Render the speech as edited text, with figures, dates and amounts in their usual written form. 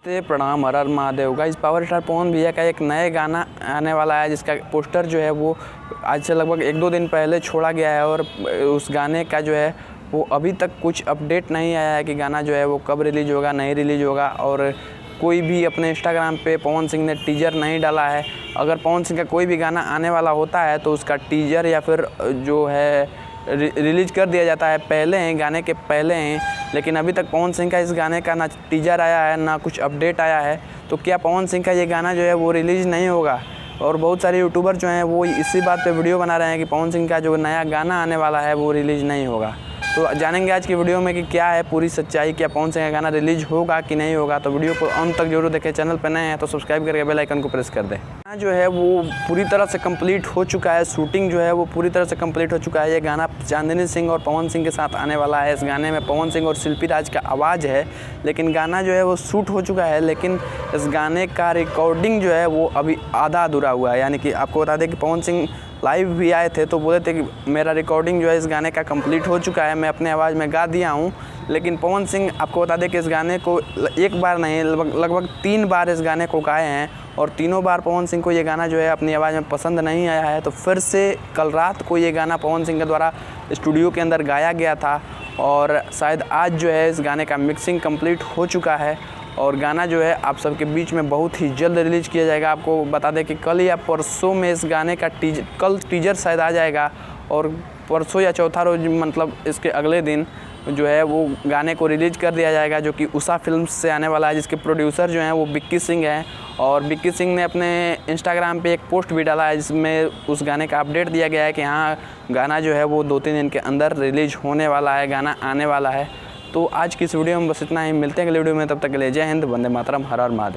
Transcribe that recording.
नमस्ते, प्रणाम, हर हर Mahadev. Guys, power star पवन भैया का एक नया गाना आने वाला है जिसका पोस्टर जो है वो आज से लगभग 1-2 दिन पहले छोड़ा गया है और उस गाने का जो है वो अभी तक कुछ अपडेट नहीं आया है कि गाना जो है वो कब रिलीज़ होगा, नहीं रिलीज़ होगा। और कोई भी अपने इंस्टाग्राम पे पवन सिंह ने टीजर नहीं डाला है। अगर पवन सिंह का कोई भी गाना आने वाला होता है तो उसका टीजर या फिर जो है रिलीज़ कर दिया जाता है पहले हैं, गाने के पहले हैं। लेकिन अभी तक पवन सिंह का इस गाने का ना टीजर आया है ना कुछ अपडेट आया है। तो क्या पवन सिंह का ये गाना जो है वो रिलीज़ नहीं होगा? और बहुत सारे यूट्यूबर जो हैं वो इसी बात पे वीडियो बना रहे हैं कि पवन सिंह का जो नया गाना आने वाला है वो रिलीज़ नहीं होगा। तो जानेंगे आज की वीडियो में कि क्या है पूरी सच्चाई, क्या पवन सिंह का गाना रिलीज़ होगा कि नहीं होगा। तो वीडियो को अंत तक जरूर देखें। चैनल पर नए हैं तो सब्सक्राइब करके बेल आइकन को प्रेस कर दें। गाना जो है वो पूरी तरह से कंप्लीट हो चुका है, शूटिंग जो है वो पूरी तरह से कंप्लीट हो चुका है। ये गाना चांदनी सिंह और पवन सिंह के साथ आने वाला है। इस गाने में पवन सिंह और शिल्पी राज का आवाज़ है, लेकिन गाना जो है वो शूट हो चुका है। लेकिन इस गाने का रिकॉर्डिंग जो है वो अभी आधा अधूरा हुआ है। यानी कि आपको बता दें कि पवन सिंह लाइव भी आए थे तो बोले थे कि मेरा रिकॉर्डिंग जो है इस गाने का कंप्लीट हो चुका है, मैं अपने आवाज़ में गा दिया हूँ। लेकिन पवन सिंह आपको बता दें कि इस गाने को एक बार नहीं लगभग 3 बार इस गाने को गाए हैं और तीनों बार पवन सिंह को ये गाना जो है अपनी आवाज़ में पसंद नहीं आया है। तो फिर से कल रात को ये गाना पवन सिंह के द्वारा स्टूडियो के अंदर गाया गया था और शायद आज जो है इस गाने का मिक्सिंग कंप्लीट हो चुका है और गाना जो है आप सबके बीच में बहुत ही जल्द रिलीज़ किया जाएगा। आपको बता दें कि कल या परसों में इस गाने का कल टीजर शायद आ जाएगा और परसों या चौथा रोज मतलब इसके अगले दिन जो है वो गाने को रिलीज़ कर दिया जाएगा, जो कि उषा फिल्म्स से आने वाला है, जिसके प्रोड्यूसर जो हैं वो विक्की सिंह हैं। और विक्की सिंह ने अपने इंस्टाग्राम पे एक पोस्ट भी डाला है जिसमें उस गाने का अपडेट दिया गया है कि हाँ, गाना जो है वो 2-3 दिन के अंदर रिलीज़ होने वाला है, गाना आने वाला है। तो आज की इस वीडियो में बस इतना ही। मिलते हैं अगले वीडियो में, तब तक के लिए जय हिंद, वंदे मातरम, हर हर महादेव।